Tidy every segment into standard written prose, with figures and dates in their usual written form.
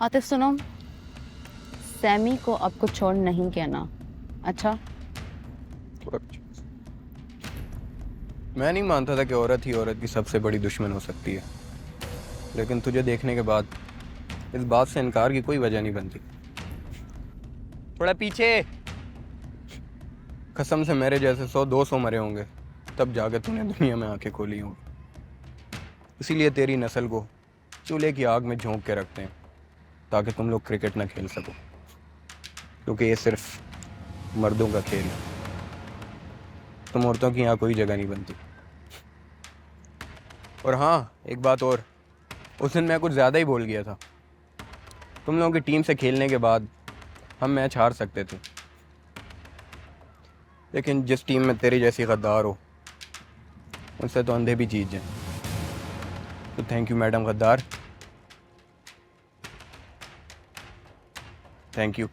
आतिफ सुनो, सैमी को अब कुछ छोड़ नहीं कहना। अच्छा? मैं नहीं मानता था कि औरत ही औरत की सबसे बड़ी दुश्मन हो सकती है, लेकिन तुझे देखने के बाद इस बात से इनकार की कोई वजह नहीं बनती। थोड़ा पीछे। कसम से मेरे जैसे 100-200 मरे होंगे तब जाके तूने दुनिया में आंखें खोली होंगी। इसीलिए तेरी नस्ल को चूल्हे की आग में झोंक के रखते हैं ताकि तुम लोग क्रिकेट ना खेल सको, क्योंकि ये सिर्फ मर्दों का खेल है। तुम औरतों की यहाँ कोई जगह नहीं बनती। और हाँ, एक बात और, उस दिन मैं कुछ ज़्यादा ही बोल गया था। तुम लोगों की टीम से खेलने के बाद हम मैच हार सकते थे, लेकिन जिस टीम में तेरी जैसी गद्दार हो उनसे तो अंधे भी जीत जाएं। तो थैंक यू मैडम गद्दार, थैंक यू।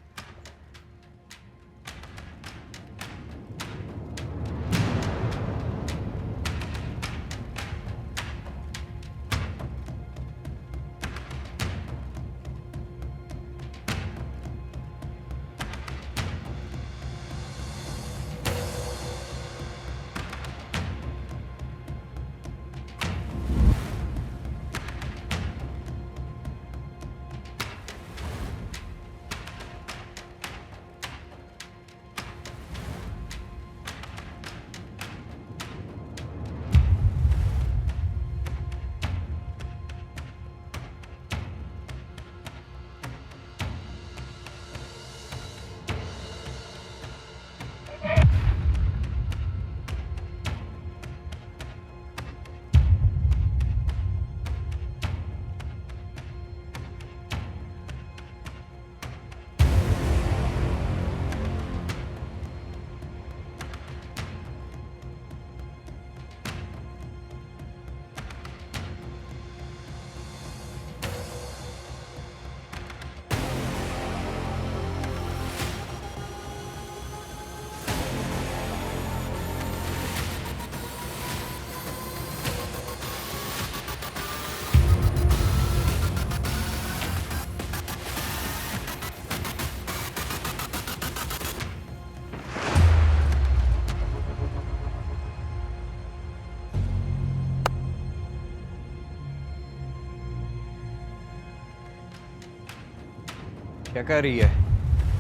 क्या कर रही है?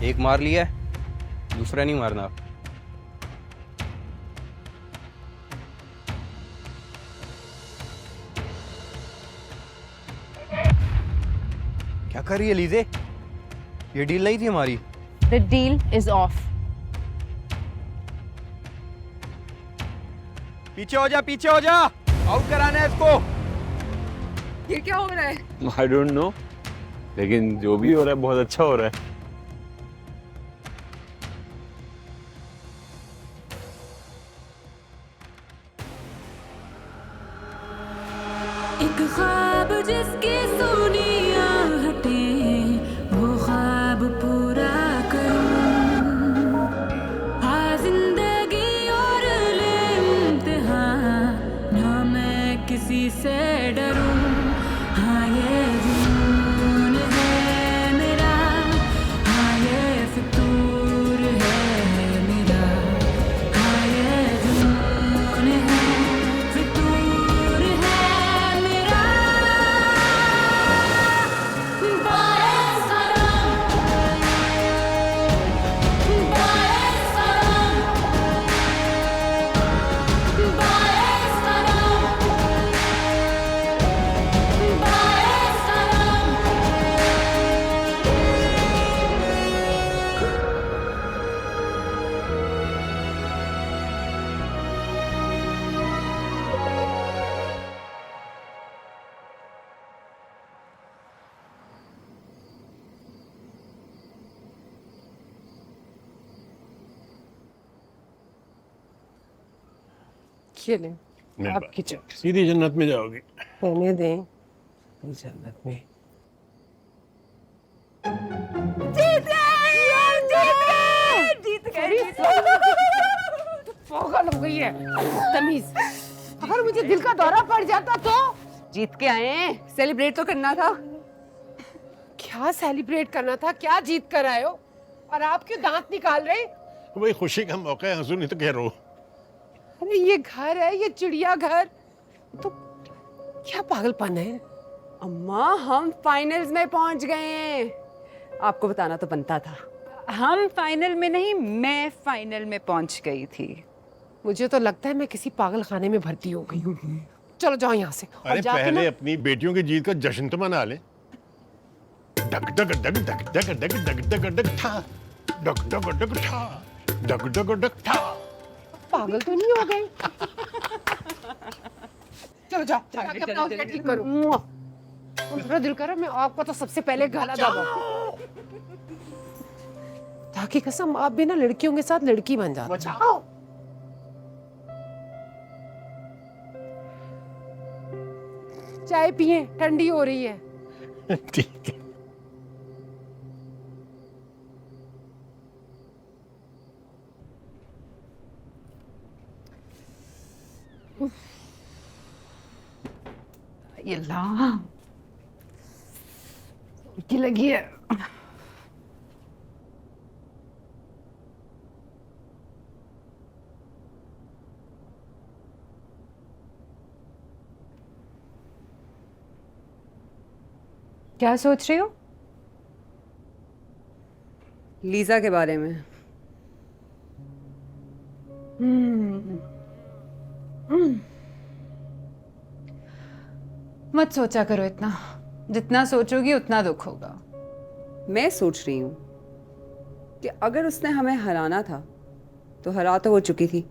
एक मार लिया है, दूसरा नहीं मारना। क्या कर रही है लीजे? ये डील नहीं थी हमारी। The deal is off. पीछे हो जा, पीछे हो जा, आउट कराना है इसको। ये क्या हो रहा है? आई डोंट नो, लेकिन जो भी हो रहा है बहुत अच्छा हो रहा है। एक ख्वाब जिसकी सुनी आहटें वो ख्वाब पूरा करूं, हाँ जिंदगी और ले इम्तिहान, ना मैं किसी से डरूं। हाँ ये जुनून है मेरा, हाँ ये फितूर है मेरा, हाँ ये जुनून है, फितूर है मेरा। बाएं सनम, बाएं सनम, बाएं सनम, बाएं सनम। चले मेरे आपकी पास। सीधी जन्नत में जाओगी। रहने दें जन्नत में। जीत गए पागल हो गई है तमीज। अगर मुझे दिल का दौरा पड़ जाता तो? जीत के आए हैं, सेलिब्रेट तो करना था। क्या क्या सेलिब्रेट करना था, क्या जीत कर आए हो, और आप क्यों दांत निकाल रहे? वही खुशी का मौका है, हंसू नहीं तो कह रो। अरे ये घर है, ये चिड़िया घर, तो क्या पागलपन है? अम्मा हम फाइनल्स में पहुंच गए हैं। आपको बताना तो बनता था। हम फाइनल में नहीं, मैं फाइनल में पहुंच गई थी। मुझे तो लगता है मैं किसी पागल खाने में भर्ती हो गई हूँ। चलो जाओ यहाँ से। और अरे जाके पहले ना- अपनी बेटियों की जीत का जश्न तो मना ले। डग डग डग डग डग डग डग डग डग ठा, डग डग डग ठा, डग डग डग ठा। पागल तो नहीं हो गए? चलो जाओ, जाके अपना हाउस ठीक करो। मेरा दिल कर रहा है मैं आपको तो सबसे पहले गला दबाऊं। ताकि कसम आप भी ना लड़कियों के साथ लड़की बन जाओ। चाय पिए, ठंडी हो रही है। ठीक है। ये ला की लगी है। क्या सोच रही हो? लीजा के बारे में। मत सोचा करो इतना, जितना सोचोगी उतना दुख होगा। मैं सोच रही हूँ कि अगर उसने हमें हराना था तो हरा तो हो चुकी थी,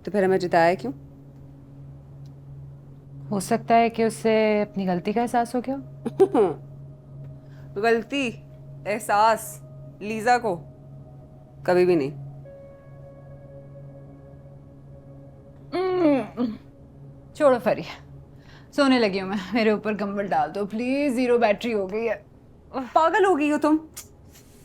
तो फिर हमें जिताया क्यों? हो सकता है कि उससे अपनी गलती का एहसास हो गया। गलती, एहसास लीजा को कभी भी नहीं। छोड़ो फरी, सोने लगी हूँ मैं। मेरे ऊपर कंबल डाल दो प्लीज, 0 बैटरी हो गई है। पागल हो गई हो तुम?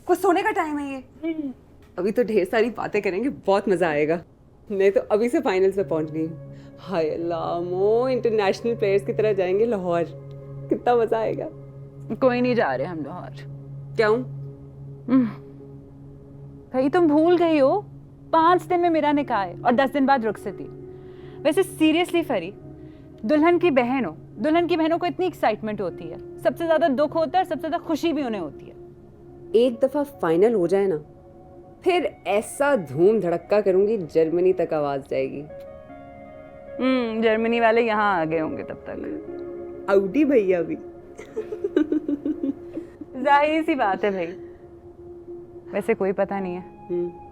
कुछ सोने का टाइम है ये। अभी तो ढेर सारी बातें करेंगे, बहुत मजा आएगा। मैं तो अभी से फाइनल्स में पहुंच गई हूँ। हाय अल्लाह, मो इंटरनेशनल प्लेयर्स की तरह जाएंगे लाहौर, कितना मजा आएगा। कोई नहीं जा रहे हम लाहौर। क्यों? भाई तुम भूल गई हो, 5 दिन में मेरा निकाह है और 10 दिन बाद रुखसती। वैसे सीरियसली फरी, दुल्हन की बहन हो, दुल्हन की बहनों को इतनी एक्साइटमेंट होती है, सबसे ज्यादा दुख होता है, सबसे ज्यादा खुशी भी उन्हें होती है। एक दफा फाइनल हो जाए ना, फिर ऐसा धूम धड़क्का करूंगी जर्मनी तक आवाज जाएगी। जर्मनी वाले यहाँ आ गए होंगे तब तक। आउडी भैया भी। जाहिर सी बात है भाई। वैसे कोई पता नहीं है,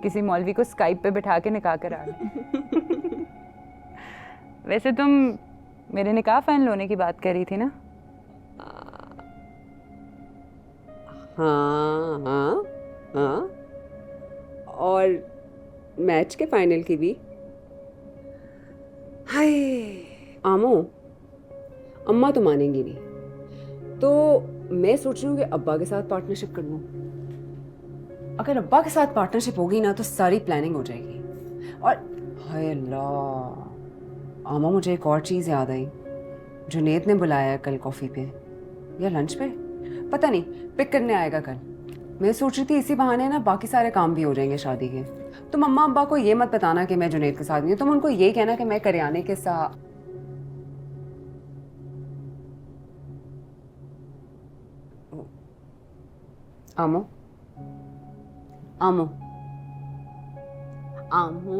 किसी मौलवी को स्काइप पे बिठा के निकाह करा ले। वैसे तुम मेरे निकाह फाइनल होने की बात कर रही थी ना? हाँ हाँ हाँ, और मैच के फाइनल की भी। हाय आमो, अम्मा तो मानेंगी नहीं, तो मैं सोच रही हूँ कि अब्बा के साथ पार्टनरशिप कर लूँ। अगर अब्बा के साथ पार्टनरशिप होगी ना तो सारी प्लानिंग हो जाएगी। और हाय अल्लाह आमा, मुझे एक और चीज़ याद आई। जुनेद ने बुलाया है कल कॉफ़ी पे या लंच पे, पता नहीं, पिक करने आएगा कल। मैं सोच रही थी इसी बहाने ना बाकी सारे काम भी हो जाएंगे शादी के। तुम अम्मा अब्बा को ये मत बताना कि मैं जुनेद के साथ नहीं हूँ, तुम उनको ये कहना कि मैं करियाने के साथ। आमो आमो आमो,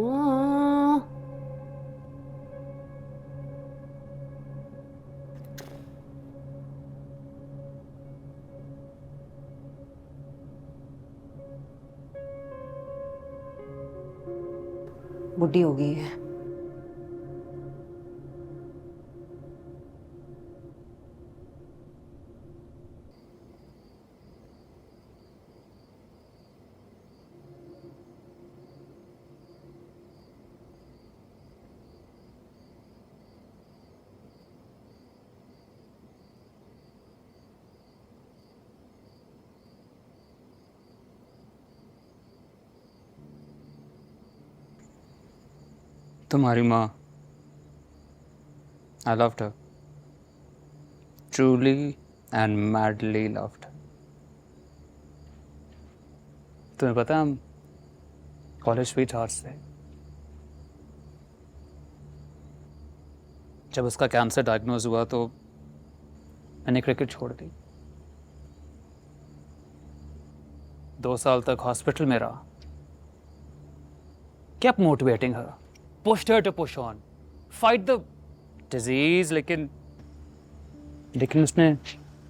बुढ़ी हो गई है। तुम्हारी माँ, I loved her. Truly and madly loved her. तुम्हें पता हम कॉलेज स्वीट हार्ट्स थे। जब उसका कैंसर डायग्नोज हुआ तो मैंने क्रिकेट छोड़ दी। 2 साल तक हॉस्पिटल में रहा, kept motivating her, pushed her to push on, fight the disease, लेकिन उसने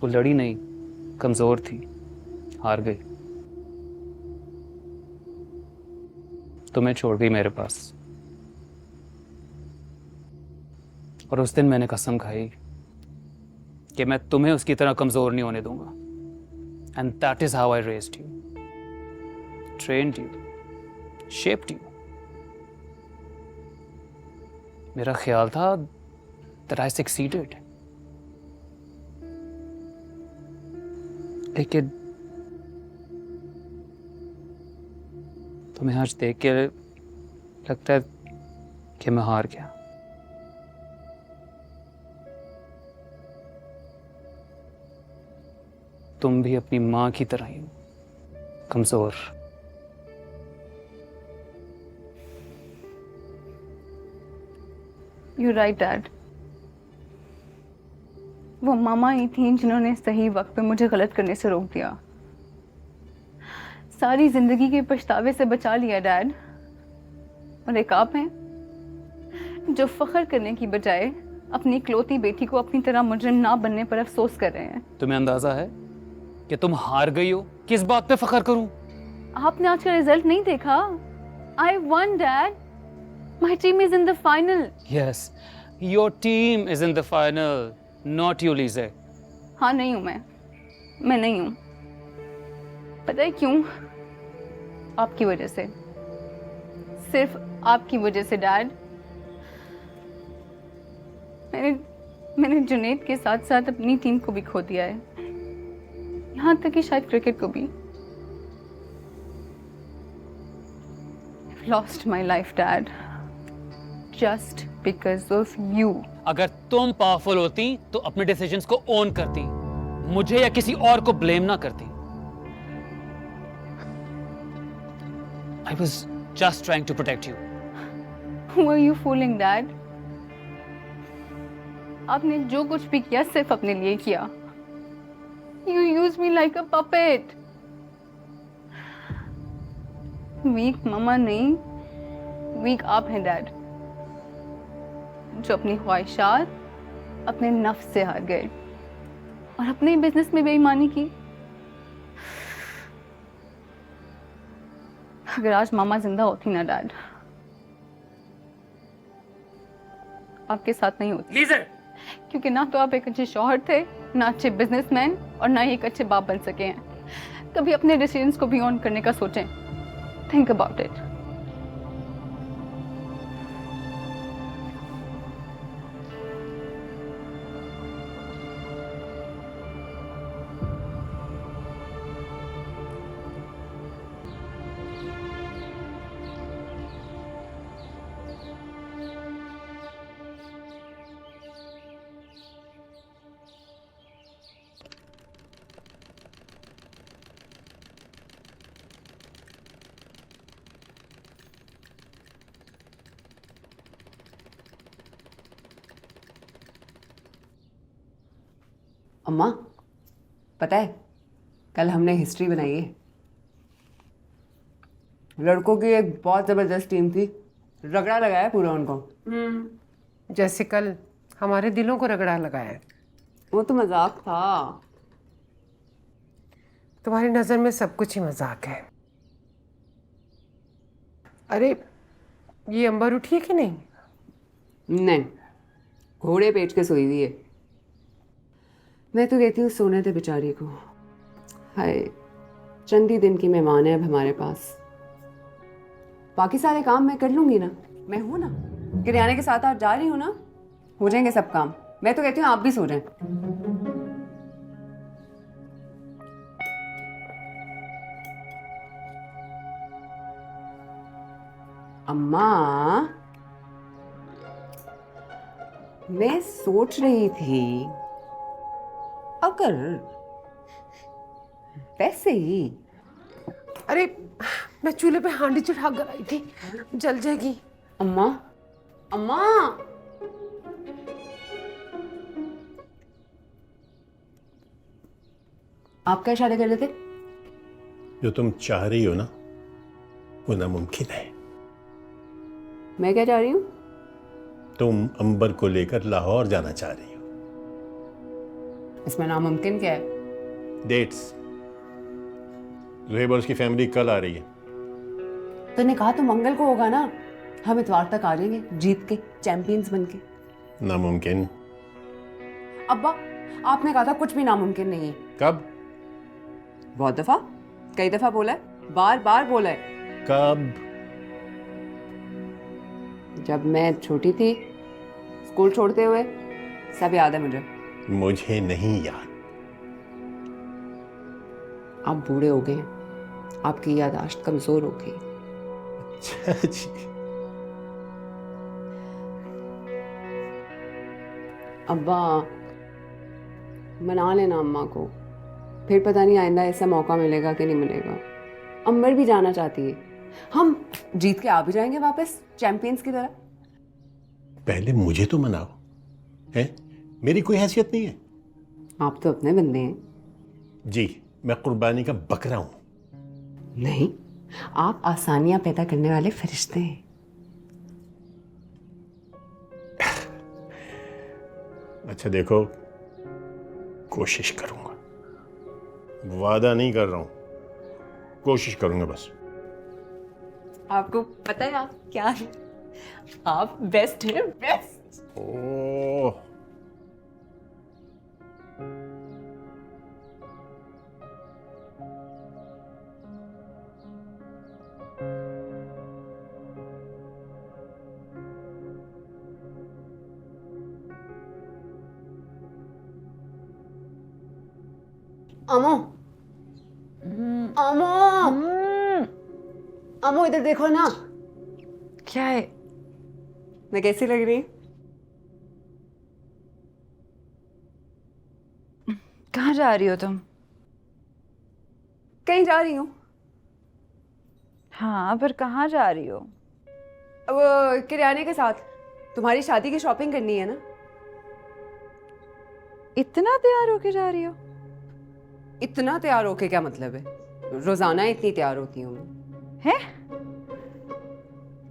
वो लड़ी नहीं, कमजोर थी, हार गई। तुम्हें छोड़ गई मेरे पास। और उस दिन मैंने कसम खाई कि मैं तुम्हें उसकी तरह कमजोर नहीं होने दूंगा। And that is how I raised you, trained you, shaped you. मेरा ख्याल था that I succeeded, लेकिन तुम्हें आज देख के लगता है कि मैं हार गया। तुम भी अपनी माँ की तरह ही हो, कमजोर। You're right, Dad. वो मामा ही थी जिन्होंने सही वक्त पे मुझे गलत करने से रोक दिया। सारी जिंदगी के पछतावे से बचा लिया डैड। और एक आप हैं जो फख्र करने की बजाय अपनी इकलौती बेटी को अपनी तरह मुजरिम ना बनने पर अफसोस कर रहे हैं। तुम्हें अंदाजा है कि तुम हार गई हो? किस बात पे फख्र करूं? आपने आज का रिजल्ट नहीं देखा? I won, Dad. My team is in the final. Yes, your team is in the final, not you, Lise. हाँ नहीं हूँ मैं नहीं हूँ। पता है क्यों? आपकी वजह से, सिर्फ आपकी वजह से डैड। मैंने जुनैद के साथ साथ अपनी टीम को भी खो दिया है, यहाँ तक कि शायद क्रिकेट को भी। I've lost my life, Dad, just because of you. अगर तुम पावरफुल होती तो अपने डिसीजंस को ओन करती, मुझे या किसी और को ब्लेम ना करती। I was just trying to protect you. Who are you fooling, Dad? आपने जो कुछ भी किया सिर्फ अपने लिए किया। You used me like a puppet. Weak mama नहीं, वीक आप हैं डैड, जो अपनी ख्वाहिशात अपने नफ्स से हार गए और अपने बिजनेस में बेईमानी की। अगर आज मामा जिंदा होती ना डैड, आपके साथ नहीं होती। लीजर! क्योंकि ना तो आप एक अच्छे शौहर थे, ना अच्छे बिजनेसमैन, और ना ही एक अच्छे बाप बन सके हैं। कभी अपने डिसीजंस को भी ऑन करने का सोचें। Think about it. अम्मा, पता है कल हमने हिस्ट्री बनाई है। लड़कों की एक बहुत जबरदस्त टीम थी, रगड़ा लगाया पूरा उनको। जैसे कल हमारे दिलों को रगड़ा लगाया। वो तो मजाक था। तुम्हारी नजर में सब कुछ ही मजाक है। अरे ये अंबर उठी है कि नहीं? नहीं, घोड़े पेट के सोई हुई है। मैं तो कहती हूँ सोने दे बेचारी को। हाय, चंद ही दिन की मेहमान है अब हमारे पास। बाकी सारे काम मैं कर लूंगी ना, मैं हूं ना, किरियाने के साथ आज जा रही हूँ ना, हो जाएंगे सब काम। मैं तो कहती हूँ आप भी सो जाएं। अम्मा, मैं सोच रही थी अगर वैसे ही अरे मैं चूल्हे पे हांडी चढ़ा कर आई थी, जल जाएगी। अम्मा, अम्मा, आप क्या इशारे कर रहे थे? जो तुम चाह रही हो ना वो नामुमकिन है। मैं क्या चाह रही हूँ? तुम अंबर को लेकर लाहौर जाना चाह रही हो। इसमें नामुमकिन क्या है? डेट्स, जुहैब और उसकी फैमिली कल आ रही है। तूने कहा तो मंगल को होगा ना, हम इतवार तक आ जाएंगे जीत के, चैंपियंस बन के। नामुमकिन। अब्बा, आपने कहा था कुछ भी नामुमकिन नहीं है। कब? बहुत दफा, कई दफा बोला है, बार बार बोला है। कब? जब मैं छोटी थी, स्कूल छोड़ते हुए, सब याद है मुझे। मुझे नहीं याद। आप बूढ़े हो गए हैं, आपकी याददाश्त कमजोर हो गई। अच्छा जी। अब्बा, मना लेना अम्मा को, फिर पता नहीं आइंदा ऐसा मौका मिलेगा कि नहीं मिलेगा। अंबर भी जाना चाहती है, हम जीत के आ भी जाएंगे वापस चैंपियंस की तरह। पहले मुझे तो मनाओ, हैं? मेरी कोई हैसियत नहीं है। आप तो अपने बंदे हैं। जी, मैं कुर्बानी का बकरा हूं। नहीं, आप आसानियां पैदा करने वाले फरिश्ते हैं। अच्छा देखो, कोशिश करूंगा, वादा नहीं कर रहा हूं, कोशिश करूंगा बस। आपको पता है आप क्या है? आप बेस्ट हैं, बेस्ट। ओह, अमो, अमो, अमो इधर देखो ना। क्या है? मैं कैसी लग रही? कहाँ जा रही हो तुम? कहीं जा रही हूँ। हाँ, पर कहाँ जा रही हो? अब किराने के साथ, तुम्हारी शादी की शॉपिंग करनी है ना। इतना तैयार होके जा रही हो? इतना तैयार होके क्या मतलब है? रोजाना इतनी तैयार होती हूँ मैं। हैं?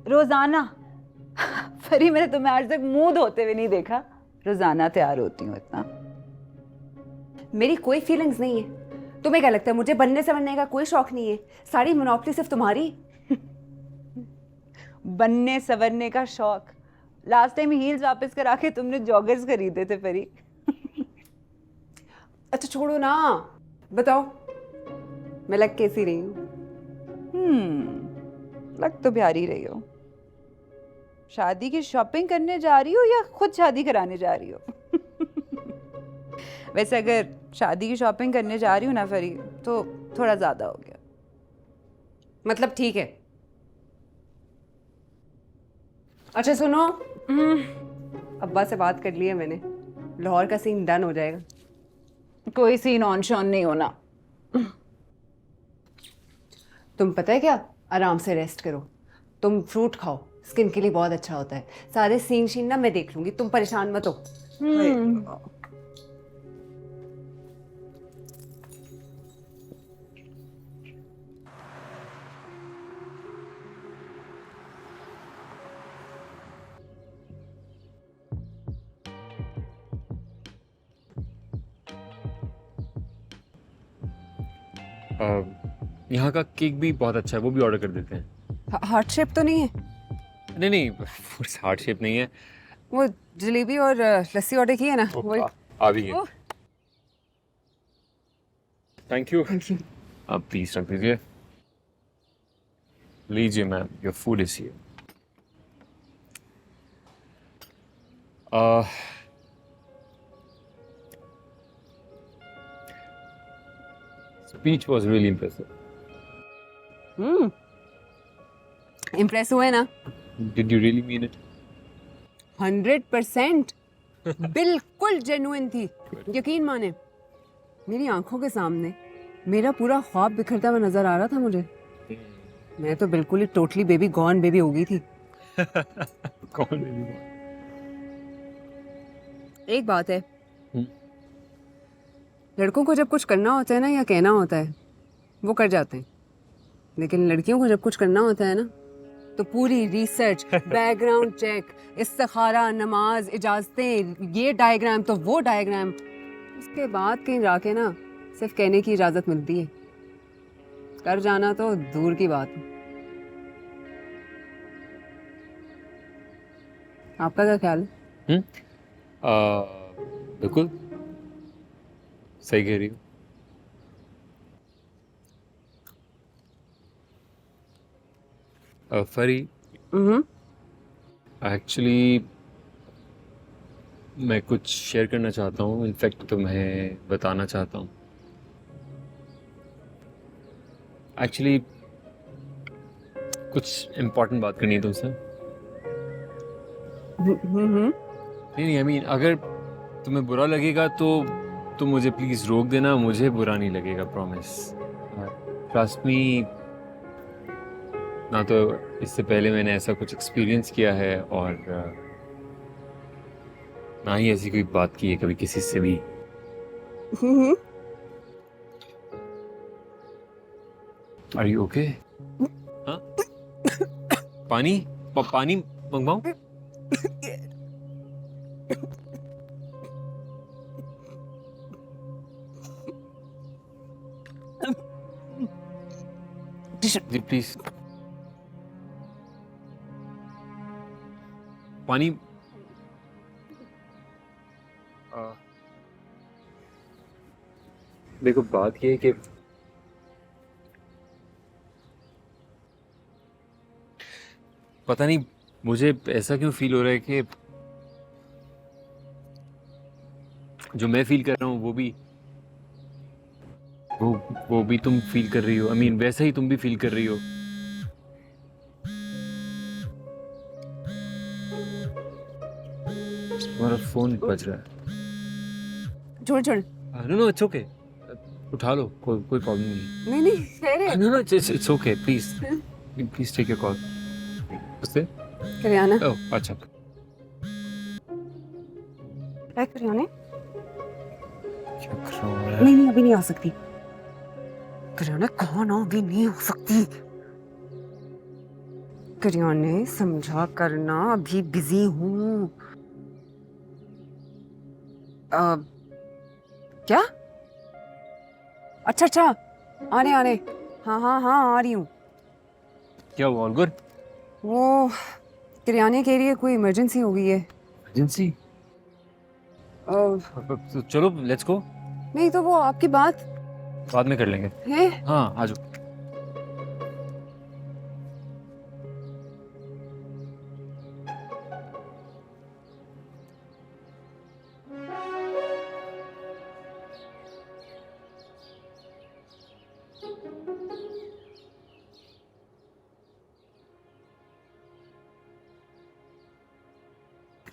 रोजाना? फरी, मैंने तुम्हें आज तक मुंह धोते हुए नहीं देखा। रोजाना तैयार होती हूँ इतना? मेरी कोई फीलिंग्स नहीं है। तुम्हें क्या लगता है मुझे बनने से बनने का कोई शौक नहीं है? सारी मोनोपोली सिर्फ तुम्हारी। बनने सवरने का शौक? लास्ट टाइम हील्स वापस करा के तुमने जॉगर्स खरीदे थे फरी। अच्छा छोड़ो ना, बताओ मैं लग कैसी रही हूँ? लग तो प्यारी रही हो। शादी की शॉपिंग करने जा रही हो या खुद शादी कराने जा रही हो? वैसे अगर शादी की शॉपिंग करने जा रही हूँ ना फरी, तो थोड़ा ज्यादा हो गया। मतलब ठीक है। अच्छा सुनो, अब्बा से बात कर ली है मैंने, लाहौर का सीन डन हो जाएगा। कोई सीन ऑन शॉन नहीं होना। तुम पता है क्या, आराम से रेस्ट करो, तुम फ्रूट खाओ, स्किन के लिए बहुत अच्छा होता है। सारे सीन शीन ना मैं देख लूंगी, तुम परेशान मत हो। यहाँ का केक भी बहुत अच्छा है, वो भी ऑर्डर कर देते हैं। हार्ट शेप तो नहीं है? नहीं नहीं, हार्ट शेप नहीं है। वो जलेबी और लस्सी ऑर्डर की है ना, वही। आ भी है। Thank you. Thank you. आप प्लीज रख दीजिए। लीजिए ma'am, your food is here. Speech was really impressive. Impress हुए ना? Did you really mean it? 100% बिल्कुल जेन्युइन थी, यकीन माने। मेरी आंखों के सामने मेरा पूरा ख्वाब बिखरता हुआ नजर आ रहा था मुझे। मैं तो बिल्कुल ही टोटली बेबी गॉन बेबी हो गई थी। कौन बेबी? एक बात है, लड़कों को जब कुछ करना होता है ना या कहना होता है वो कर जाते हैं, लेकिन लड़कियों को जब कुछ करना होता है ना तो पूरी रिसर्च, बैकग्राउंड चेक, इस्तिखारा, नमाज, इजाजतें, ये डायग्राम तो वो डायग्राम, उसके बाद कहीं जाके ना सिर्फ कहने की इजाजत मिलती है, कर जाना तो दूर की बात है। आपका क्या ख्याल है? बिल्कुल सही कह रही हो। फरी, एक्चुअली मैं कुछ शेयर करना चाहता हूँ, इनफैक्ट तुम्हें बताना चाहता हूँ। एक्चुअली कुछ इम्पोर्टेंट बात करनी है तुमसे। नहीं, आई मीन अगर तुम्हें बुरा लगेगा तो तुम मुझे प्लीज़ रोक देना, मुझे बुरा नहीं लगेगा, प्रॉमिस। ट्रस्ट मी, ना तो इससे पहले मैंने ऐसा कुछ एक्सपीरियंस किया है और ना ही ऐसी कोई बात की है कभी किसी से भी। Are you okay? हाँ, पानी पानी मंगवाऊं? जी प्लीज, पानी। देखो बात ये है कि पता नहीं मुझे ऐसा क्यों फील हो रहा है कि जो मैं फील कर रहा हूँ वो भी तुम फील कर रही हो। आई मीन वैसा ही तुम भी फील कर रही हो। तुम्हारा फोन बज रहा है। छोड़। नो इट्स ओके, उठा लो, कोई प्रॉब्लम नहीं। नहीं खैर है। No it's okay, please take your call. उससे करियाना। ओह अच्छा। करियाने? क्या कर रहा हूँ यार? नहीं अभी नहीं आ सकती। करियाना कहाँ ना, अभी नहीं हो सकती। करियाने समझा करना, अभी बिजी हूँ। क्या? अच्छा आने हाँ आ रही हूँ। क्या हुआ? All good? वो करियाने के लिए कोई इमरजेंसी हो गई है। इमरजेंसी? तो चलो लेट्स गो। नहीं तो वो आपकी बात बाद में कर लेंगे। है? हाँ आ जाओ।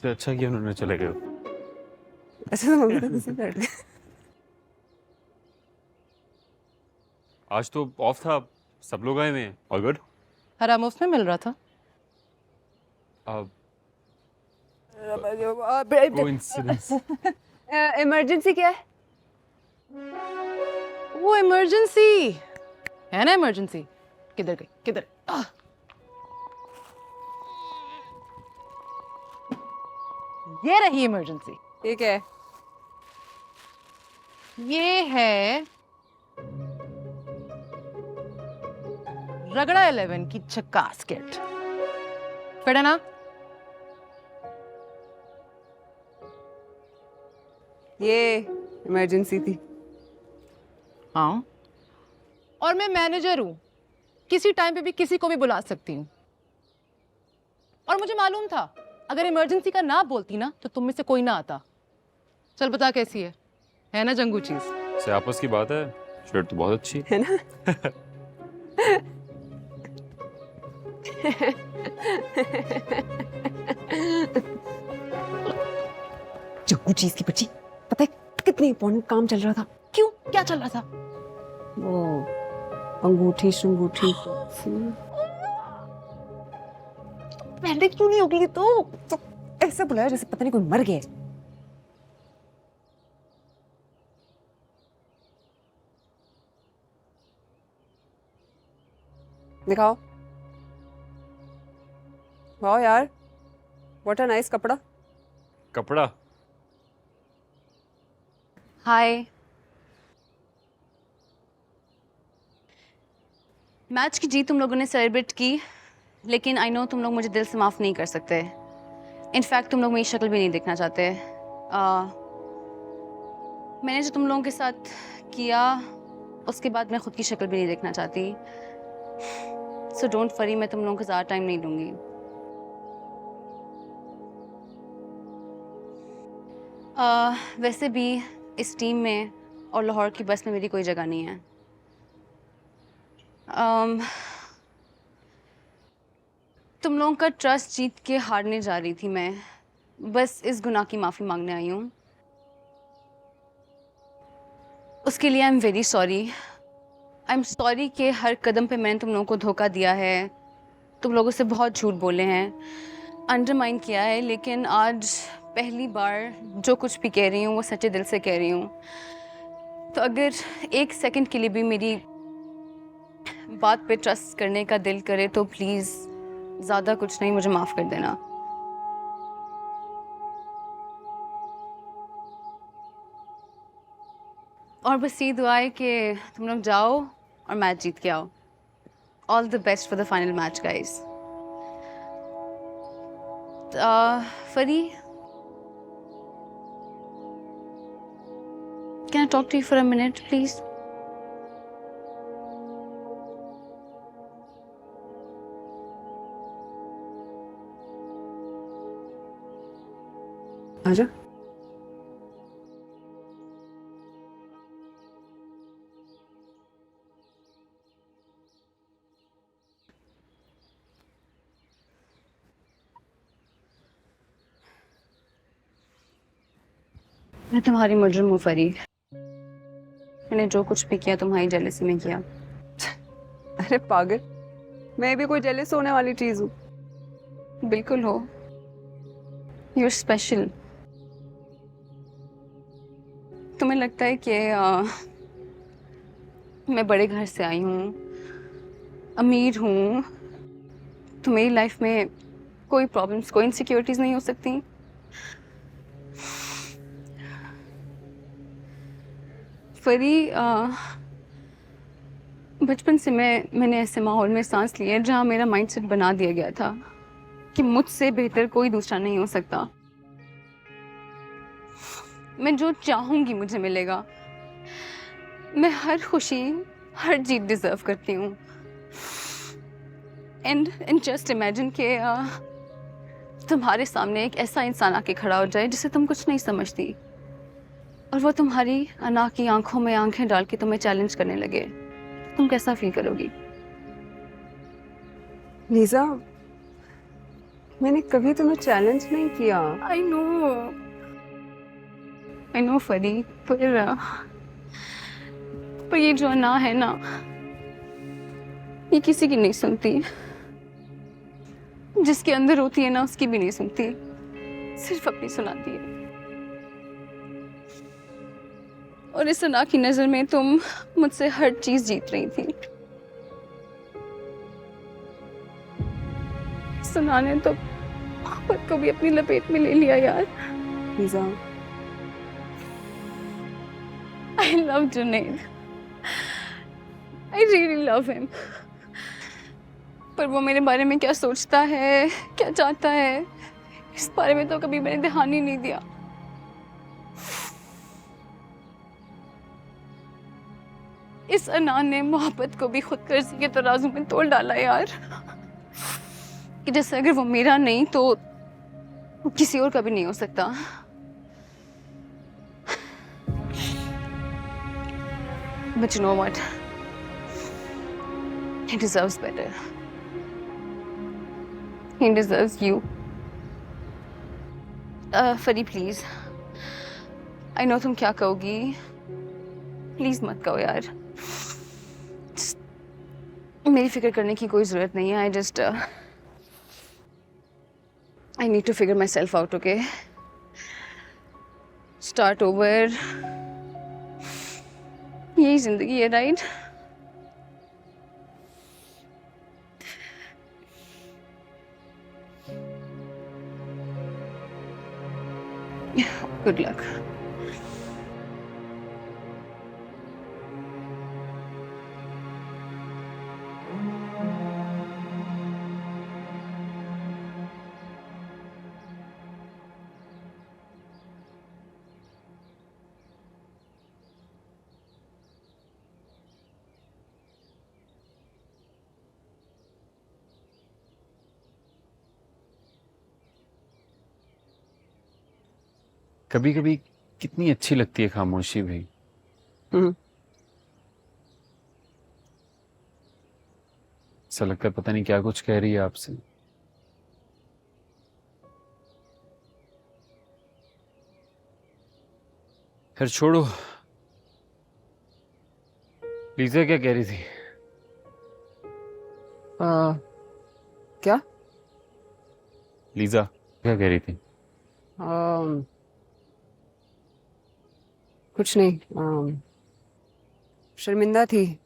अच्छा किया उन्होंने चले गए। अच्छा तो मम्मी तो किसी बैठ गए। आज तो ऑफ था, सब लोग आए हुए हैं। All good? हराम मुफ्त में मिल रहा था। कोइंसिडेंस। इमरजेंसी क्या है? वो इमरजेंसी है ना, इमरजेंसी। किधर गई? किधर? ये रही इमरजेंसी। ठीक है। ये है रगड़ा 11 की झक्कास किट। पढ़ा ना? ये इमरजेंसी थी। हाँ, और मैं मैनेजर हूं, किसी टाइम पे भी किसी को भी बुला सकती हूँ। और मुझे मालूम था अगर इमरजेंसी का ना बोलती ना तो तुम में से कोई ना आता। चल बता कैसी है ना जंगू चीज? से आपस की बात है, शर्ट तो बहुत अच्छी है ना? जंगू चीज की बच्ची, पता है कितने इंपॉर्टेंट काम चल रहा था? क्यों, क्या चल रहा था? वो अंगूठी शंगूठी। Oh पहले क्यों नहीं होगी तो ऐसा बुलाया जैसे पता नहीं कोई मर गया। दिखाओ। वाह यार, व्हाट अ नाइस कपड़ा। कपड़ा? हाय। मैच की जीत तुम लोगों ने सेलिब्रेट की, लेकिन आई नो तुम लोग मुझे दिल से माफ़ नहीं कर सकते। इनफैक्ट तुम लोग मेरी शक्ल भी नहीं देखना चाहते। मैंने जो तुम लोगों के साथ किया उसके बाद मैं खुद की शक्ल भी नहीं देखना चाहती। सो डोंट वरी, मैं तुम लोगों को ज़्यादा टाइम नहीं दूंगी। वैसे भी इस टीम में और लाहौर की बस में मेरी कोई जगह नहीं है। तुम लोगों का ट्रस्ट जीत के हारने जा रही थी मैं, बस इस गुनाह की माफ़ी मांगने आई हूँ। उसके लिए I am very sorry. I am sorry कि हर कदम पे मैंने तुम लोगों को धोखा दिया है, तुम लोगों से बहुत झूठ बोले हैं, अंडरमाइन किया है, लेकिन आज पहली बार जो कुछ भी कह रही हूँ वो सच्चे दिल से कह रही हूँ। तो अगर एक सेकंड के लिए भी मेरी बात पे ट्रस्ट करने का दिल करे तो प्लीज़, ज़्यादा कुछ नहीं, मुझे माफ़ कर देना। और बस ये दुआ है कि तुम लोग जाओ और मैच जीत के आओ। All the best for the final match guys. फरी, can I talk to you for a minute please? आजा। मैं तुम्हारी मुजरिम हूँ फरी। मैंने जो कुछ भी किया तुम्हारी जेलसी में किया। अरे पागल, मैं भी कोई जेलस होने वाली चीज हूँ? बिल्कुल हो। You're special. तुम्हें लगता है कि मैं बड़े घर से आई हूँ, अमीर हूँ, तो मेरी लाइफ में कोई प्रॉब्लम्स, कोई इनसिक्योरिटीज नहीं हो सकती? फरी, बचपन से मैंने ऐसे माहौल में सांस ली है जहाँ मेरा माइंडसेट बना दिया गया था कि मुझसे बेहतर कोई दूसरा नहीं हो सकता। मैं जो चाहूंगी मुझे मिलेगा। मैं हर खुशी, हर जीत डिजर्व करती हूँ। एंड जस्ट इमेजिन के तुम्हारे सामने एक ऐसा इंसान आके खड़ा हो जाए जिसे तुम कुछ नहीं समझती, और वो तुम्हारी अना की आंखों में आंखें डाल के तुम्हें चैलेंज करने लगे। तुम कैसा फील करोगी? लीजा, मैंने कभी तुम्हें चैलेंज नहीं किया। आई नो फरी, पर ये जो अना है ना, ये किसी की नहीं सुनती। जिसके अंदर होती है ना, उसकी भी नहीं सुनती, सिर्फ अपनी सुनाती है। और इस अना की नजर में तुम मुझसे हर चीज जीत रही थी। सुना ने तो खुद को भी अपनी लपेट में ले लिया यार। Lisa, I love Junaid. I really love him. पर वो मेरे बारे में क्या सोचता है, क्या चाहता है, इस बारे में तो कभी मैंने ध्यान ही नहीं दिया। इस अना ने मोहब्बत को भी खुद कर्जी के तराजू में तोड़ डाला यार, कि जैसे अगर वो मेरा नहीं तो किसी और का भी नहीं हो सकता। But you know what? He deserves better. He deserves you. Fari, please. I know तुम क्या कहोगी। Please मत कहो यार। मेरी फिक्र करने की कोई जरूरत नहीं है। I just I need to figure myself out, okay? Start over. यही जिंदगी है, right? Good luck. कभी कभी कितनी अच्छी लगती है खामोशी भी। ऐसा लगता है पता नहीं क्या कुछ कह रही है आपसे। फिर छोड़ो। लीजा क्या कह रही थी? क्या? लीजा क्या कह रही थी? कुछ नहीं, शर्मिंदा थी,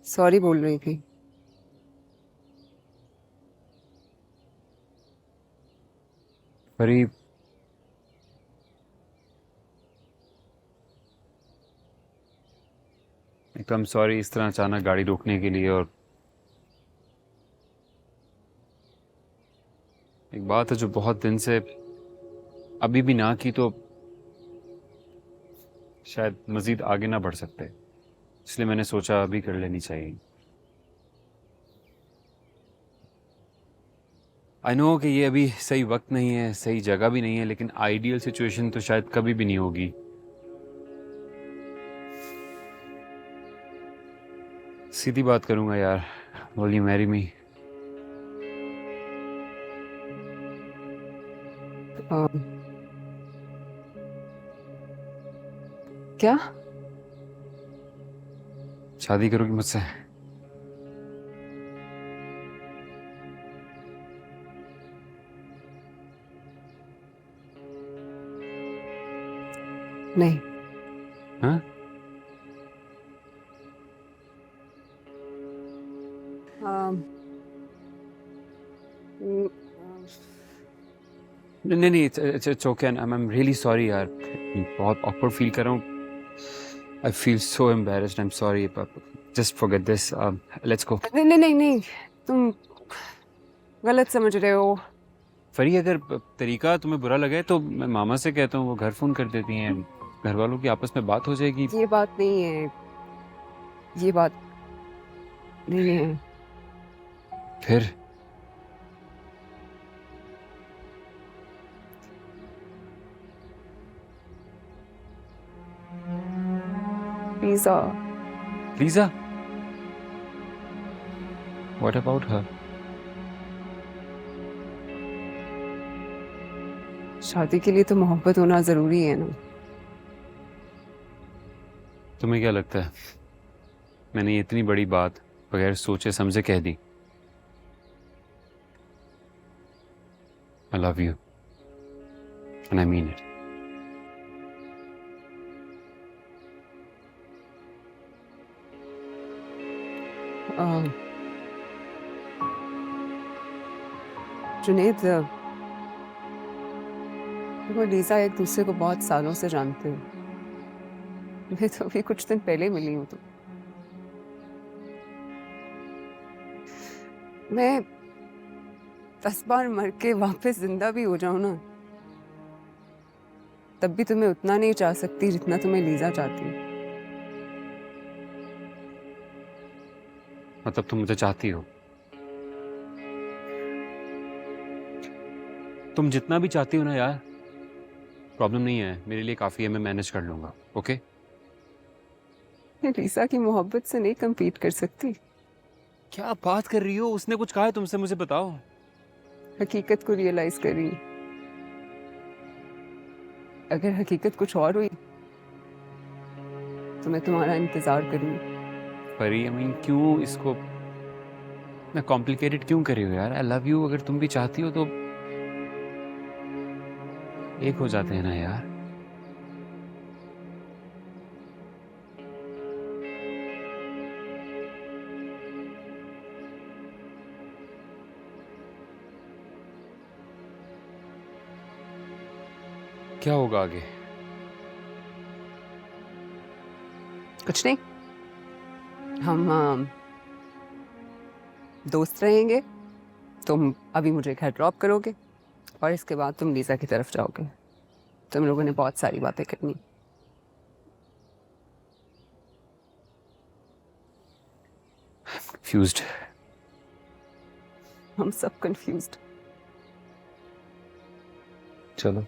सॉरी बोल रही थी। परी, एकदम सॉरी इस तरह अचानक गाड़ी रोकने के लिए। और एक बात है जो बहुत दिन से अभी भी ना की तो शायद मजीद आगे ना बढ़ सकते, इसलिए मैंने सोचा अभी कर लेनी चाहिए। आई नो कि ये अभी सही वक्त नहीं है, सही जगह भी नहीं है, लेकिन आइडियल सिचुएशन तो शायद कभी भी नहीं होगी। सीधी बात करूंगा यार, विल यू मैरी मी? क्या? शादी करोगी मुझसे? नहीं। हाँ? नहीं नहीं, it's okay, I am really sorry यार, बहुत ऑकवर्ड फील कर रहा हूँ। I feel so embarrassed, I am sorry, just forget this, let's go. नहीं नहीं नहीं नहीं, तुम गलत समझ रहे हो। फरी, अगर तरीका तुम्हें बुरा लगे तो मैं मामा से कहता हूँ, वो घर फोन कर देती हैं, घर वालों की आपस में बात हो जाएगी। ये बात नहीं है, ये बात नहीं है। फिर Lisa. Lisa? What about her? शादी के लिए तो मोहब्बत होना जरूरी है ना। तुम्हें क्या लगता है मैंने ये इतनी बड़ी बात बगैर सोचे समझे कह दी? I love you and I mean it. Junaid, तुम और लीजा एक दूसरे को बहुत सालों से जानते हो। मैं तो अभी कुछ दिन पहले मिली हूँ। तो मैं 10 बार मर के वापस जिंदा भी हो जाऊं ना, तब भी तुम्हें उतना नहीं चाह सकती जितना तुम्हें लीजा चाहती है। मतलब तुम मुझे चाहती हो? तुम जितना भी चाहती हो ना यार, प्रॉब्लम नहीं है, मेरे लिए काफी है, मैं मैनेज कर लूंगा। ओके? मैं लीजा की मोहब्बत से नहीं कम्पीट कर सकती। क्या बात कर रही हो? उसने कुछ कहा है तुमसे? मुझे बताओ। हकीकत को रियलाइज करी। अगर हकीकत कुछ और हुई तो मैं तुम्हारा इंतजार करूंगी। परी, I mean, क्यों इसको मैं कॉम्प्लिकेटेड क्यों कर रही हूँ यार? आई लव यू, अगर तुम भी चाहती हो तो एक हो जाते हैं ना यार। क्या होगा आगे? कुछ नहीं, हम दोस्त रहेंगे। तुम अभी मुझे घर ड्रॉप करोगे और इसके बाद तुम लीजा की तरफ जाओगे। तुम लोगों ने बहुत सारी बातें करनी। कंफ्यूज्ड। हम सब कंफ्यूज्ड। चलो।